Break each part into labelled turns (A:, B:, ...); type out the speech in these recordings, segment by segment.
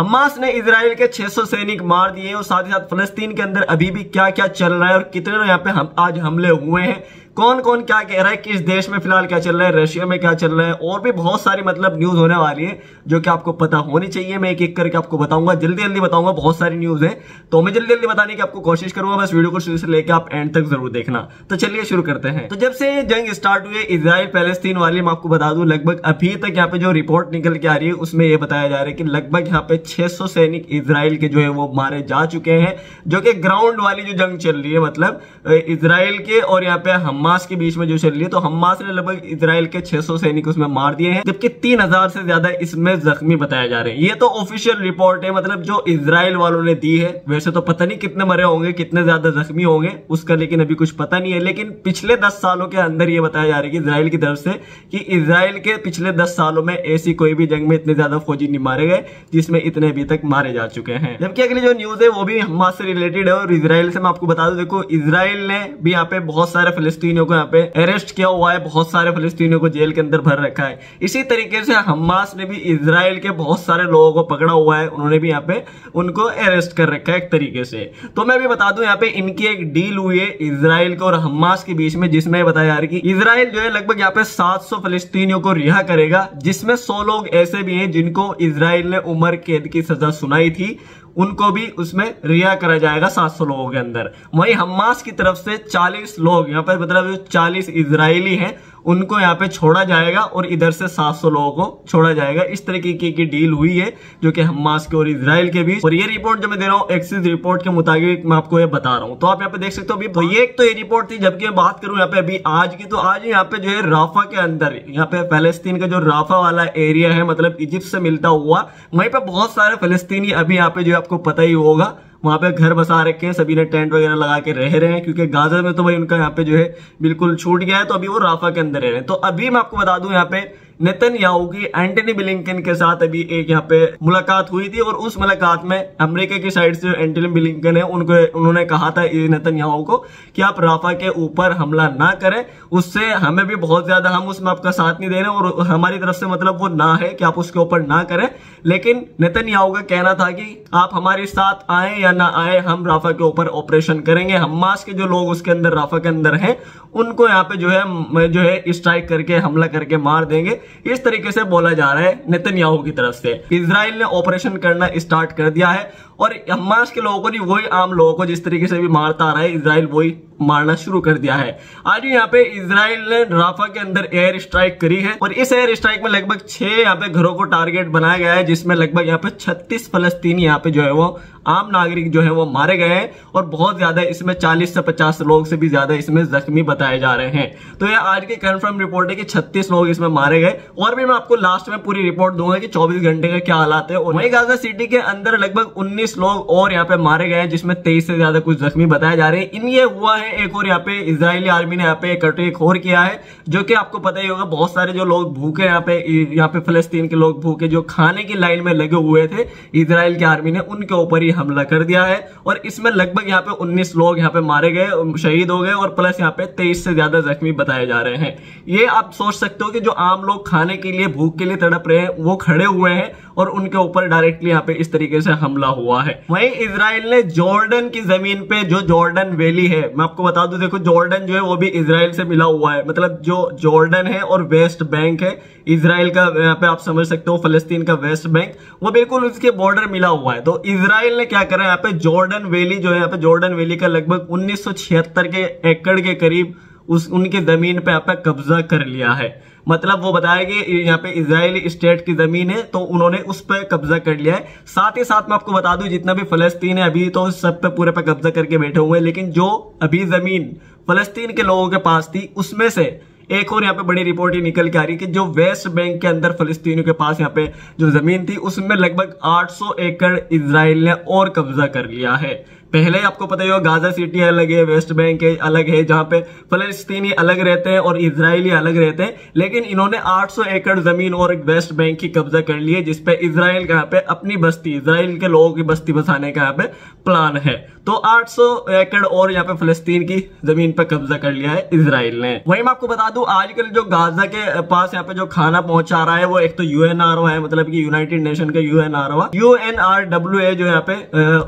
A: Hamas ने Israel के 600 सैनिक मार दिए और साथ ही साथ फलस्तीन के अंदर अभी भी क्या क्या चल रहा है और कितने यहाँ पे आज हमले हुए हैं, कौन कौन क्या कह रहा है, किस देश में फिलहाल क्या चल रहा है, रशिया में क्या चल रहा है, और भी बहुत सारी मतलब न्यूज होने वाली है जो कि आपको पता होनी चाहिए। मैं एक एक करके आपको बताऊंगा, जल्दी जल्दी बताऊंगा, बहुत सारी न्यूज है तो मैं जल्दी जल्दी बताने की आपको कोशिश करूंगा। बस वीडियो को शुरू से लेकर आप एंड तक जरूर देखना। तो चलिए शुरू करते हैं। तो जब से जंग स्टार्ट हुई इजराइल पैलेस्तीन वाली, मैं आपको बता दूं लगभग अभी तक यहाँ पे जो रिपोर्ट निकल के आ रही है उसमें यह बताया जा रहा है कि लगभग यहाँ पे 600 सैनिक इजराइल के जो है वो मारे जा चुके हैं, जो कि ग्राउंड वाली जो जंग चल रही है मतलब इजराइल के और यहाँ पे हमास के बीच में जो चल रही है। तो हमास ने लगभग इजराइल के 600 सैनिक उसमें मार दिए हैं, जबकि 3000 से ज्यादा इसमें जख्मी बताए जा रहे हैं। ये तो ऑफिशियल रिपोर्ट है, मतलब जो इजराइल वालों ने दी है। वैसे तो पता नहीं कितने मरे होंगे, कितने ज्यादा जख्मी होंगे उसका लेकिन अभी कुछ पता नहीं है। लेकिन पिछले 10 सालों के अंदर ये बताया जा रहा है कि इजराइल की तरफ से कि इजराइल के पिछले 10 सालों में ऐसी कोई भी जंग में इतने ज्यादा फौजी नहीं मारे गए जिसमें इतने अभी तक मारे जा चुके हैं। जबकि अगली जो न्यूज है वो भी हमास से रिलेटेड है और इजराइल से मैं आपको बता दूं, देखो इजराइल ने भी यहाँ पे बहुत सारे फिलिस्तीनियों को यहाँ पे अरेस्ट किया हुआ है, बहुत सारे फिलिस्तीनियों को जेल के अंदर भर रखा है। इसी तरीके से हमास ने भी इजराइल के बहुत सारे लोगों को पकड़ा हुआ है, उन्होंने भी यहाँ पे उनको अरेस्ट कर रखा है एक तरीके से। तो मैं भी बता दूं यहाँ पे इनकी एक डील हुई है इजराइल को और हमास के बीच में, जिसमें बताया जा रहा है कि इजराइल जो है लगभग यहाँ पे 700 फिलिस्तीनियों को रिहा करेगा, जिसमें 100 लोग ऐसे भी हैं जिनको इजराइल ने उम्र कैद की सजा सुनाई थी, उनको भी उसमें रिहा करा जाएगा 700 लोगों के अंदर। वहीं हमास की तरफ से 40 लोग यहाँ पे मतलब 40 इजरायली हैं उनको यहाँ पे छोड़ा जाएगा और इधर से 700 लोगों को छोड़ा जाएगा। इस तरीके की डील हुई है जो कि हमास के और इजराइल के बीच। और ये रिपोर्ट जो मैं दे रहा हूँ एक्सिस रिपोर्ट के मुताबिक मैं आपको ये बता रहा हूँ, तो आप यहाँ पे देख सकते हो अभी। तो ये एक तो ये रिपोर्ट थी, जबकि मैं बात करूं यहाँ पे अभी आज की, तो आज यहाँ पे जो है राफा के अंदर यहाँ पे फलस्तीन का जो राफा वाला एरिया है मतलब इजिप्ट से मिलता हुआ, वहीं पे बहुत सारे फलस्तीनी अभी यहाँ पे जो आपको पता ही होगा वहां पे घर बसा रखे हैं, सभी ने टेंट वगैरह लगा के रह रहे हैं, क्योंकि गाजा में तो भाई उनका यहाँ पे जो है बिल्कुल छूट गया है, तो अभी वो राफा के अंदर रह रहे हैं। तो अभी मैं आपको बता दूं यहाँ पे नेतन्याहू की एंटनी ब्लिंकन के साथ अभी एक यहाँ पे मुलाकात हुई थी और उस मुलाकात में अमेरिका की साइड से एंटनी ब्लिंकन है उन्होंने कहा था नेतन्याहू को कि आप राफा के ऊपर हमला ना करें, उससे हमें भी बहुत ज्यादा, हम उसमें आपका साथ नहीं दे रहे और हमारी तरफ से मतलब वो ना है कि आप उसके ऊपर ना करें। लेकिन नेतन्याहू का कहना था कि आप हमारे साथ आए या ना आए, हम राफा के ऊपर ऑपरेशन करेंगे, हमास के जो लोग उसके अंदर राफा के अंदर हैं उनको यहाँ पे जो है स्ट्राइक करके हमला करके मार देंगे। इस तरीके से बोला जा रहा है नेतन्याहू की तरफ से। इजराइल ने ऑपरेशन करना स्टार्ट कर दिया है और हमास के लोगों को नहीं, वही आम लोगों को जिस तरीके से भी मारता आ रहा है इजराइल वही मारना शुरू कर दिया है। आज यहाँ पे इजराइल ने राफा के अंदर एयर स्ट्राइक करी है और इस एयर स्ट्राइक में लगभग 6 यहाँ पे घरों को टारगेट बनाया गया है, जिसमें लगभग यहाँ पे 36 फलस्तीनी यहाँ पे जो है वो आम नागरिक जो है वो मारे गए हैं और बहुत ज्यादा इसमें 40 से 50 लोग से भी ज्यादा इसमें जख्मी बताए जा रहे हैं। तो ये आज की कंफर्म रिपोर्ट है कि 36 लोग इसमें मारे गए और भी मैं आपको लास्ट में पूरी रिपोर्ट दूंगा कि 24 घंटे का क्या हालात है। और वहीं गाजा सिटी के अंदर लगभग 19 लोग और यहाँ पे मारे गए हैं, जिसमें 23 से ज्यादा कुछ जख्मी बताए जा रहे हैं। इन ये हुआ है एक और यहाँ पे इजरायली आर्मी ने यहाँ पे अटैक और किया है, जो कि आपको पता ही होगा बहुत सारे जो लोग भूखे यहाँ पे फलस्तीन के लोग भूखे जो खाने की लाइन में लगे हुए थे, इजराइल की आर्मी ने उनके ऊपर ही हमला कर दिया है और इसमें लगभग यहाँ पे 19 लोग यहाँ पे मारे गए, शहीद हो गए और प्लस यहाँ पे 23 से ज्यादा जख्मी बताए जा रहे हैं। ये आप सोच सकते हो कि जो आम लोग खाने के लिए भूख के लिए तड़प रहे हैं वो खड़े हुए हैं और उनके ऊपर डायरेक्टली यहाँ पे इस तरीके से हमला हुआ है। वहीं इजराइल ने जॉर्डन की जमीन पे जो जॉर्डन वैली है, मैं आपको बता दूं देखो जॉर्डन जो है वो भी इजराइल से मिला हुआ है, मतलब जो जॉर्डन है और वेस्ट बैंक है इजराइल का, यहाँ पे आप समझ सकते हो फलस्तीन का वेस्ट बैंक, वो बिल्कुल उसके बॉर्डर मिला हुआ है। तो इजराइल ने क्या करा यहाँ पे जॉर्डन वैली जो है, यहाँ पे जॉर्डन वैली का लगभग 1976 के एकड़ के करीब उनकी जमीन पे यहाँ पे कब्जा कर लिया है। मतलब वो बताया कि यहाँ पे इजरायली स्टेट की जमीन है तो उन्होंने उस पर कब्जा कर लिया है। साथ ही साथ मैं आपको बता दूं जितना भी फलस्तीन है अभी तो सब पे पूरे पे कब्जा करके बैठे हुए हैं, लेकिन जो अभी जमीन फलस्तीन के लोगों के पास थी उसमें से एक और यहाँ पे बड़ी रिपोर्ट ही निकल के आ रही है कि जो वेस्ट बैंक के अंदर फलस्तीनियों के पास यहाँ पे जो जमीन थी उसमें लगभग 800 एकड़ इजराइल ने और कब्जा कर लिया है। पहले आपको पता ही होगा गाजा सिटी अलग है, वेस्ट बैंक अलग है, जहां पे फलस्तीनी अलग रहते हैं और इजरायली अलग रहते हैं, लेकिन इन्होंने 800 एकड़ जमीन और वेस्ट बैंक की कब्जा कर ली है, जिसपे इजराइल का यहाँ पे अपनी बस्ती, इजराइल के लोगों की बस्ती बसाने का यहाँ पे प्लान है। तो 800 एकड़ और यहाँ पे फलस्तीन की जमीन पर कब्जा कर लिया है इजराइल ने। वहीं मैं आपको बता दूं आजकल जो गाजा के पास यहाँ पे जो खाना पहुंचा रहा है वो एक तो यूएनआरओ है, मतलब कि यूनाइटेड नेशन का यूएनआरडब्ल्यूए जो यहाँ पे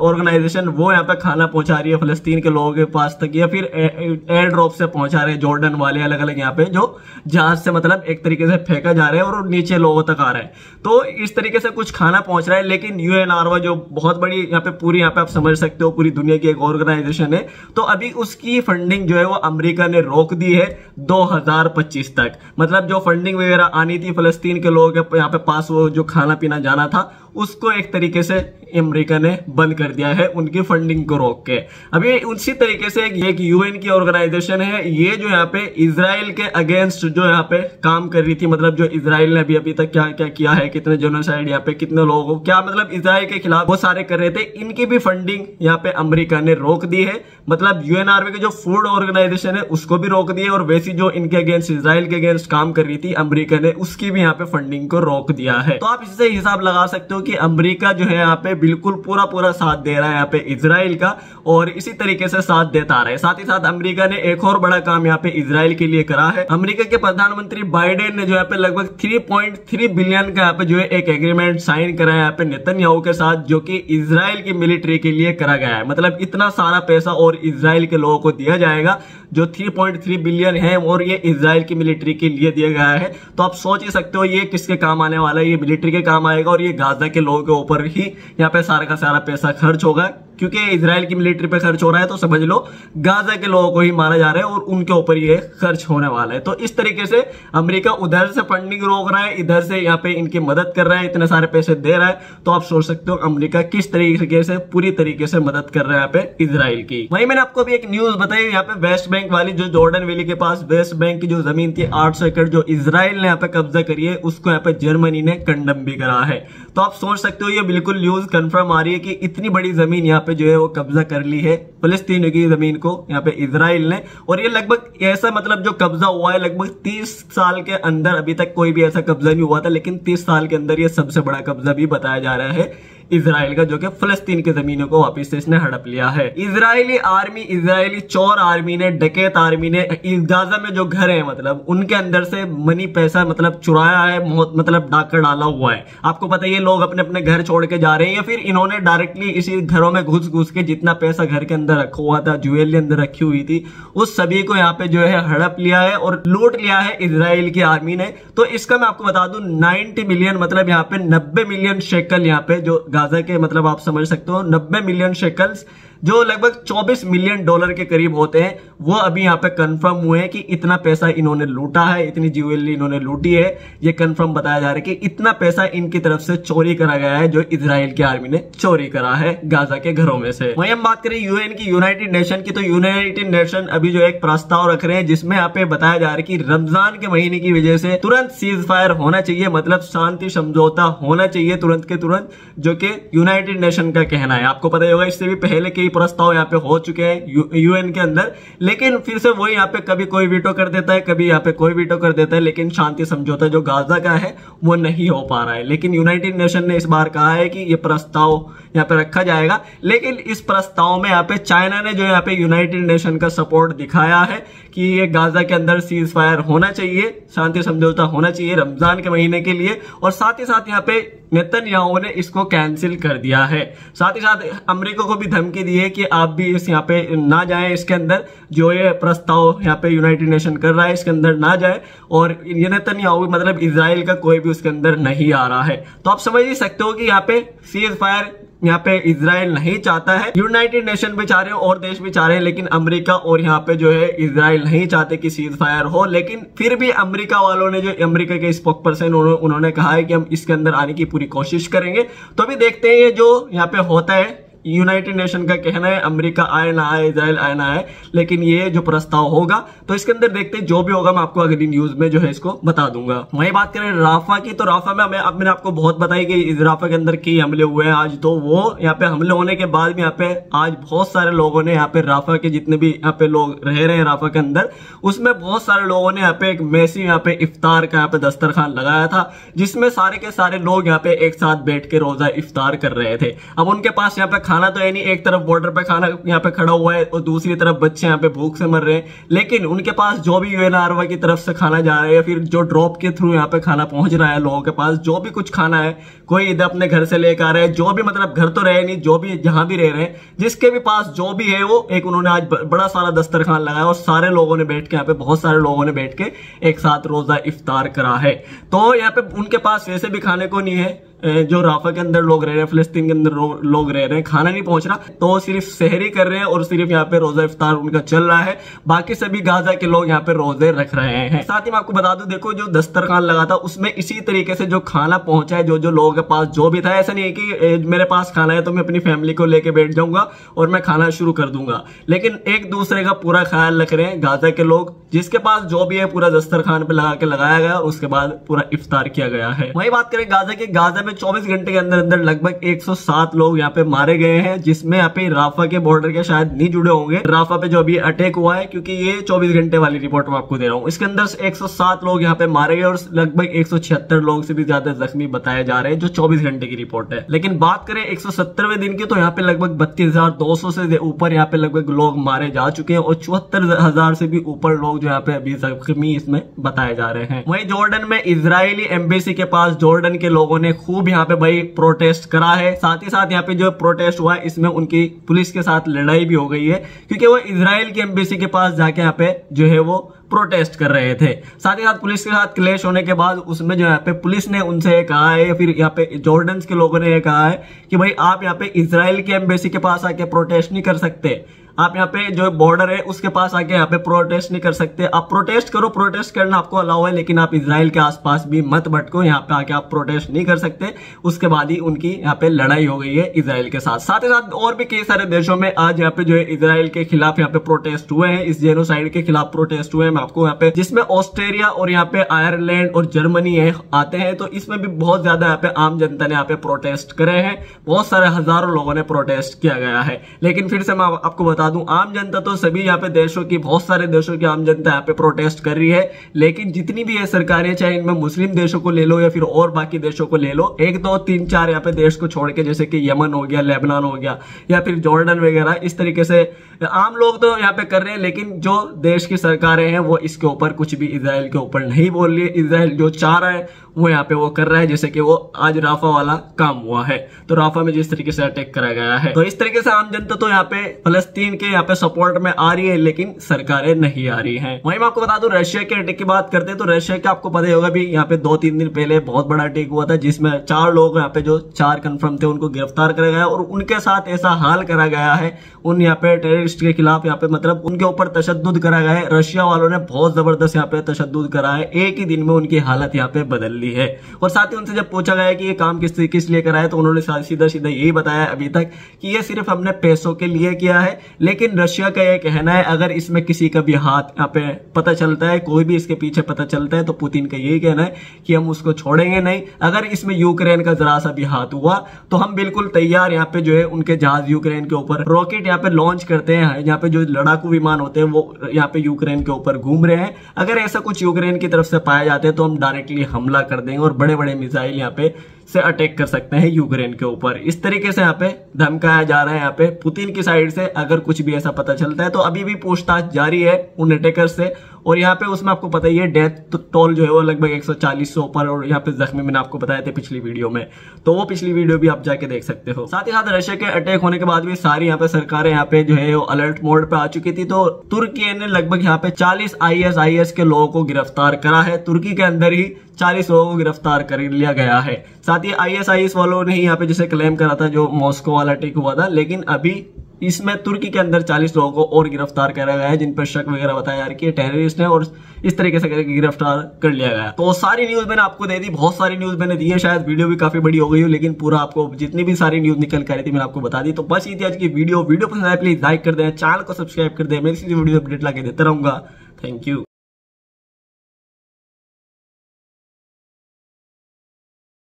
A: ऑर्गेनाइजेशन, वो यहाँ पे खाना पहुंचा रही है फलस्तीन के लोगों के पास तक, या फिर एयर ड्रॉप से पहुंचा रहे हैं, जॉर्डन वाले अलग अलग यहाँ पे जो जहाज से मतलब एक तरीके से फेंका जा रहा है और नीचे लोगों तक आ रहा है। तो इस तरीके से कुछ खाना पहुंच रहा है, लेकिन यूएनआरओ जो बहुत बड़ी यहाँ पे पूरी, यहाँ पे आप समझ सकते हो पूरी दुनिया की एक ऑर्गेनाइजेशन है, तो अभी उसकी फंडिंग जो है वो अमेरिका ने रोक दी है 2025 तक। मतलब जो फंडिंग वगैरह आनी थी फलस्तीन के लोगों के यहाँ पे पास, वो जो खाना पीना जाना था, उसको एक तरीके से अमेरिका ने बंद कर दिया है उनकी फंडिंग को रोक के। अभी उसी तरीके से एक यूएन की ऑर्गेनाइजेशन है, ये जो यहाँ पे इजराइल के अगेंस्ट जो यहाँ पे काम कर रही थी, मतलब जो इजराइल ने अभी तक क्या क्या किया है, कितने जेनोसाइड यहाँ पे कितने लोगों को क्या मतलब इजराइल के खिलाफ वो सारे कर रहे थे, इनकी भी फंडिंग यहाँ पे अमेरिका ने रोक दी है। मतलब यूएनआरओ के जो फूड ऑर्गेनाइजेशन है उसको भी रोक दी है, और वैसी जो इनके अगेंस्ट इजराइल के अगेंस्ट काम कर रही थी अमेरिका ने, उसकी भी यहाँ पे फंडिंग को रोक दिया है। तो आप इससे हिसाब लगा सकते हो कि अमेरिका जो है यहाँ पे बिल्कुल पूरा साथ दे रहा है यहाँ पे इजराइल का, और इसी तरीके से साथ देता आ रहा है। साथ ही साथ अमेरिका ने एक और बड़ा काम यहाँ पे इजराइल के लिए करा है। अमेरिका के प्रधानमंत्री बाइडेन ने जो यहाँ पे लगभग 3.3 बिलियन का यहाँ पे जो है एक एग्रीमेंट साइन करा है यहाँ पे नेतन्याहू के साथ, जो कि इजराइल की मिलिट्री के लिए करा गया है। मतलब इतना सारा पैसा और इजराइल के लोगों को दिया जाएगा, जो 3.3 बिलियन है, और ये इजराइल की मिलिट्री के लिए दिया गया है। तो आप सोच ही सकते हो ये किसके काम आने वाला है, ये मिलिट्री के काम आएगा, और ये गाजा के लोगों के ऊपर ही यहाँ पे सारा का सारा पैसा खर्च होगा। क्योंकि इजराइल की मिलिट्री पे खर्च हो रहा है, तो समझ लो गाजा के लोगों को ही मारा जा रहा है और उनके ऊपर ये खर्च होने वाला है। तो इस तरीके से अमेरिका उधर से फंडिंग रोक रहा है, इधर से यहाँ पे इनकी मदद कर रहा है, इतने सारे पैसे दे रहा है। तो आप सोच सकते हो अमेरिका किस तरीके से पूरी तरीके से मदद कर रहा है यहाँ पे इजराइल की। वहीं मैंने आपको अभी एक न्यूज बताई यहाँ पे वेस्ट बैंक वाली, जो जॉर्डन वैली के पास वेस्ट बैंक की जो जमीन थी 800 एकड़ जो इजराइल ने यहाँ पे कब्जा करी है, उसको यहाँ पे जर्मनी ने कंडम भी करा है। तो आप सोच सकते हो ये बिल्कुल न्यूज कंफर्म आ रही है कि इतनी बड़ी जमीन यहाँ पे जो है वो कब्जा कर ली है फलस्तीन की जमीन को यहाँ पे इजराइल ने। और ये लगभग ऐसा मतलब जो कब्जा हुआ है लगभग 30 साल के अंदर, अभी तक कोई भी ऐसा कब्जा नहीं हुआ था, लेकिन 30 साल के अंदर ये सबसे बड़ा कब्जा भी बताया जा रहा है इजराइल का, जो कि फलस्तीन की जमीनों को वापस से इसने हड़प लिया है। इजरायली आर्मी, इजरायली चोर आर्मी ने, डकैत आर्मी ने गाजा में जो घर है मतलब उनके अंदर से मनी पैसा मतलब चुराया है, मतलब डाका डाला हुआ है। आपको पता है ये लोग अपने अपने घर छोड़ के जा रहे हैं, या फिर इन्होंने डायरेक्टली इसी घरों में घुस के जितना पैसा घर के अंदर रखा हुआ था, ज्वेलरी अंदर रखी हुई थी, उस सभी को यहाँ पे जो है हड़प लिया है और लूट लिया है इजराइल की आर्मी ने। तो इसका मैं आपको बता दूं 90 मिलियन मतलब यहाँ पे 90 मिलियन शेकल यहाँ पे जो गाजा के मतलब आप समझ सकते हो 90 मिलियन शेकल्स, जो लगभग 24 मिलियन डॉलर के करीब होते हैं, वो अभी यहाँ पे कंफर्म हुए हैं कि इतना पैसा इन्होंने लूटा है, इतनी ज्वेलरी इन्होंने लूटी है। ये कंफर्म बताया जा रहा है कि इतना पैसा इनकी तरफ से चोरी करा गया है, जो इजराइल की आर्मी ने चोरी करा है गाजा के घरों में से। वहीं हम बात करें यूएन की, यूनाइटेड नेशन की, तो यूनाइटेड नेशन अभी जो एक प्रस्ताव रख रहे हैं जिसमें यहाँ पे बताया जा रहा है कि रमजान के महीने की वजह से तुरंत सीज फायर होना चाहिए, मतलब शांति समझौता होना चाहिए तुरंत के तुरंत, जो कि यूनाइटेड नेशन का कहना है। आपको पता होगा इससे भी पहले कई प्रस्ताव यहाँ पे हो चुके हैं यूएन के अंदर, लेकिन फिर से वही यहाँ पे कभी कोई वीटो कर देता है, कभी यहाँ पे कोई वीटो कर देता है, लेकिन शांति समझौता जो गाजा का है वो नहीं हो पा रहा है। लेकिन यूनाइटेड नेशन ने इस बार कहा है कि ये प्रस्ताव यहाँ पे रखा जाएगा, लेकिन इस प्रस्ताव में यहाँ पे चाइना ने जो यहाँ पे यूनाइटेड नेशन का सपोर्ट दिखाया है कि ये गाजा के अंदर सीज फायर होना चाहिए, शांति समझौता होना चाहिए रमजान के महीने के लिए, और साथ ही साथ यहाँ पे नेतन्याहू ने इसको कैंसिल कर दिया है। साथ ही साथ अमेरिका को भी धमकी दी है कि आप भी इस यहाँ पे ना जाएं, इसके अंदर जो ये प्रस्ताव यहाँ पे यूनाइटेड नेशन कर रहा है इसके अंदर ना जाए, और ये नेतन्याहू मतलब इजराइल का कोई भी उसके अंदर नहीं आ रहा है। तो आप समझ ही सकते हो कि यहाँ पे सीज फायर यहाँ पे इजराइल नहीं चाहता है, यूनाइटेड नेशन भी चाह रहे हो और देश भी चाह रहे हैं, लेकिन अमेरिका और यहाँ पे जो है इजराइल नहीं चाहते कि सीज फायर हो। लेकिन फिर भी अमेरिका वालों ने, जो अमेरिका के स्पोक पर्सन उन्होंने कहा है कि हम इसके अंदर आने की पूरी कोशिश करेंगे। तो अभी देखते हैं ये जो यहाँ पे होता है यूनाइटेड नेशन का कहना है अमेरिका आए ना आए, इजराइल आए ना आए, लेकिन ये जो प्रस्ताव होगा तो इसके अंदर देखते हैं, जो भी होगा मैं आपको अगली न्यूज में जो है इसको बता दूंगा। वही बात करें राफा की, तो राफा में मैंने आपको बहुत बताई कि राफा के अंदर कई हमले हुए हैं आज, तो वो यहाँ पे हमले होने के बाद भी यहाँ पे आज बहुत सारे लोगों ने यहाँ पे राफा के जितने भी यहाँ पे लोग रह रहे हैं राफा के अंदर, उसमें बहुत सारे लोगों ने यहाँ पे एक मैसी यहाँ पे इफ्तार का यहाँ पे दस्तरखान लगाया था, जिसमें सारे के सारे लोग यहाँ पे एक साथ बैठ के रोजा इफ्तार कर रहे थे। अब उनके पास यहाँ पे खाना तो है नहीं, एक तरफ बॉर्डर पे खाना यहाँ पे खड़ा हुआ है और दूसरी तरफ बच्चे यहाँ पे भूख से मर रहे हैं, लेकिन उनके पास जो भी यूएनआरडब्ल्यू की तरफ से खाना जा रहा है या फिर जो ड्रॉप के थ्रू यहाँ पे खाना पहुंच रहा है लोगों के पास, जो भी कुछ खाना है, कोई इधर अपने घर से लेकर आ रहा है, जो भी मतलब घर तो रहे नहीं, जो भी जहां भी रह रहे हैं, जिसके भी पास जो भी है वो एक उन्होंने आज बड़ा सारा दस्तरखान लगाया और सारे लोगों ने बैठ के यहाँ पे बहुत सारे लोगों ने बैठ के एक साथ रोजा इफ्तार करा है। तो यहाँ पे उनके पास वैसे भी खाने को नहीं है, जो राफा के अंदर लोग रह रहे हैं, फिलिस्तीन के अंदर लोग रह रहे हैं, खाना नहीं पहुंच रहा, तो सिर्फ सहरी कर रहे हैं और सिर्फ यहाँ पे रोजा इफ्तार उनका चल रहा है। बाकी सभी गाजा के लोग यहाँ पे रोजे रख रहे हैं। साथ ही मैं आपको बता दूं, देखो जो दस्तरखान लगा था उसमें इसी तरीके से जो खाना पहुंचा है, जो लोगों के पास जो भी था, ऐसा नहीं है कि मेरे पास खाना है तो मैं अपनी फैमिली को लेके बैठ जाऊंगा और मैं खाना शुरू कर दूंगा, लेकिन एक दूसरे का पूरा ख्याल रख रहे हैं गाजा के लोग, जिसके पास जो भी है पूरा दस्तरखान पे लगा के लगाया गया और उसके बाद पूरा इफ्तार किया गया है। वही बात करें गाजा की, गाजा में 24 घंटे के अंदर अंदर लगभग 107 लोग यहाँ पे मारे गए हैं, जिसमें यहाँ पे राफा के बॉर्डर के शायद नहीं जुड़े होंगे, राफा पे जो अभी अटैक हुआ है, क्योंकि ये 24 घंटे वाली रिपोर्ट मैं आपको दे रहा हूँ। इसके अंदर 107 लोग यहाँ पे मारे गए और लगभग 176 लोग से भी ज्यादा जख्मी बताए जा रहे हैं, जो 24 घंटे की रिपोर्ट है। लेकिन बात करें 170वें दिन की, तो यहाँ पे लगभग 32,200 से ऊपर यहाँ पे लगभग लोग मारे जा चुके हैं और 74,000 से भी ऊपर लोग जो यहाँ पे अभी जख्मी इसमें बताए जा रहे हैं। वहीं जॉर्डन में इजरायली एम्बेसी के पास जॉर्डन के लोगों ने खूब यहाँ पे भाई प्रोटेस्ट करा है। साथ ही साथ यहाँ पे जो प्रोटेस्ट हुआ है इसमें उनकी पुलिस के साथ लड़ाई भी हो गई है, क्योंकि वो इजराइल की एम्बेसी के पास जाके यहाँ पे जो है वो प्रोटेस्ट कर रहे थे। साथ ही साथ पुलिस के साथ क्लेश होने के बाद उसमें जो यहाँ पे पुलिस ने उनसे कहा है, या फिर यहाँ पे जॉर्डन के लोगों ने कहा है कि भाई आप यहाँ पे इजराइल की एम्बेसी के पास आके प्रोटेस्ट नहीं कर सकते, आप यहाँ पे जो बॉर्डर है उसके पास आके यहाँ पे प्रोटेस्ट नहीं कर सकते। आप प्रोटेस्ट करो, प्रोटेस्ट करना आपको अलाउ है, लेकिन आप इजराइल के आसपास भी मत भटको, यहाँ पे आके आप प्रोटेस्ट नहीं कर सकते। उसके बाद ही उनकी यहाँ पे लड़ाई हो गई है इजराइल के साथ। साथ ही साथ और भी कई सारे देशों में आज यहाँ पे जो है इजराइल के खिलाफ यहाँ पे प्रोटेस्ट हुए हैं, इस जेनोसाइड के खिलाफ प्रोटेस्ट हुए हैं। मैं आपको यहाँ पे जिसमें ऑस्ट्रेलिया और यहाँ पे आयरलैंड और जर्मनी आते हैं, तो इसमें भी बहुत ज्यादा यहाँ पे आम जनता ने यहाँ पे प्रोटेस्ट करे हैं, बहुत सारे हजारों लोगों ने प्रोटेस्ट किया गया है। लेकिन फिर से मैं आपको बता दूं, आम जनता तो सभी यहाँ पे देशों की, बहुत सारे देशों की आम जनता यहाँ पे प्रोटेस्ट कर रही है, लेकिन जितनी भी है सरकारें, चाहे इनमें मुस्लिम देशों को ले लो या फिर और बाकी देशों को ले लो, 1 2 3 4 यहाँ पे देश को छोड़ के, जैसे कि यमन हो गया, लेबनान हो गया या फिर जॉर्डन वगैरह, इस तरीके से आम लोग तो यहाँ पे कर रहे हैं, लेकिन जो देश की सरकारें हैं वो इसके ऊपर कुछ भी इजराइल के ऊपर नहीं बोल रही है। इजराइल जो चाह रहा है वो यहाँ पे वो कर रहा है, जैसे कि वो आज राफा वाला काम हुआ है, तो राफा में जिस तरीके से अटैक करा गया है, तो इस तरीके से आम जनता तो यहाँ पे फलस्तीन के यहाँ पे सपोर्ट में आ रही है, लेकिन सरकारें नहीं आ रही हैं। वहीं मैं आपको बता दूं, रशिया के अटैक की बात करते हैं, तो रशिया के आपको पता ही होगा भी यहाँ पे 2-3 दिन पहले बहुत बड़ा अटैक हुआ था, जिसमें 4 लोग यहाँ पे जो 4 कंफर्म थे उनको गिरफ्तार करा गया और उनके साथ ऐसा हाल करा गया है, उन यहाँ पे टेररिस्ट के खिलाफ यहाँ पे मतलब उनके ऊपर तशद्दुद करा गया है। रशिया वालों ने बहुत जबरदस्त यहाँ पे तशद्दुद करा है, एक ही दिन में उनकी हालत यहाँ पे बदल ली है। और साथ ही उनसे जब पूछा गया कि ये काम किस लिए करा है, तो उन्होंने सीधा सीधा यही बताया अभी तक कि ये सिर्फ हमने पैसों के लिए किया है। लेकिन रशिया का यह कहना है अगर इसमें किसी का भी हाथ यहाँ पे पता चलता है, कोई भी इसके पीछे पता चलता है, तो पुतिन का यही कहना है कि हम उसको छोड़ेंगे नहीं। अगर इसमें यूक्रेन का जरा सा भी हाथ हुआ तो हम बिल्कुल तैयार यहाँ पे जो है उनके जहाज यूक्रेन के ऊपर रॉकेट यहाँ पे लॉन्च करते हैं, यहाँ पे जो लड़ाकू विमान होते हैं वो यहाँ पे यूक्रेन के ऊपर घूम रहे हैं, अगर ऐसा कुछ यूक्रेन की तरफ से पाया जाते हैं तो हम डायरेक्टली हमला कर देंगे और बड़े बड़े मिसाइल यहाँ पे से अटैक कर सकते हैं यूक्रेन के ऊपर। इस तरीके से यहाँ पे धमकाया जा रहा है यहाँ पे पुतिन की साइड से, अगर कुछ भी ऐसा पता चलता है। तो अभी भी पूछताछ जारी है उन अटैकर से, और यहाँ पे उसमें आपको पता ही है डेथ टोल जो है वो लगभग 140 से ऊपर, और यहाँ पे जख्मी मैंने आपको बताया थे पिछली वीडियो में, तो वो पिछली वीडियो भी आप जाके देख सकते हो। साथ ही साथ रशिया के अटैक होने के बाद भी सारी यहाँ पे सरकारें यहाँ पे जो है वो अलर्ट मोड पे आ चुकी थी। तो तुर्की ने लगभग यहाँ पे 40 ISIS के लोगों को गिरफ्तार करा है, तुर्की के अंदर ही 40 लोगों को गिरफ्तार कर लिया गया है। साथ ही ISIS वालों ने ही यहाँ पे जैसे क्लेम करा था जो मॉस्को वाला अटैक हुआ था, लेकिन अभी इसमें तुर्की के अंदर 40 लोगों को और गिरफ्तार करा गया है, जिन पर शक वगैरह बताया जा रहा है कि टेररिस्ट है, और इस तरीके से करके गिरफ्तार कर लिया गया। तो सारी न्यूज मैंने आपको दे दी, बहुत सारी न्यूज मैंने दी है, शायद वीडियो भी काफी बड़ी हो गई हो, लेकिन पूरा आपको जितनी भी सारी न्यूज निकल कर रही थी मैंने आपको बता दी। तो बस ये थी आज की वीडियो पसंद आए प्लीज लाइक कर दें, चैनल को सब्सक्राइब कर दें, मैं इसी वीडियो अपडेट लाके देता रहूंगा। Thank you.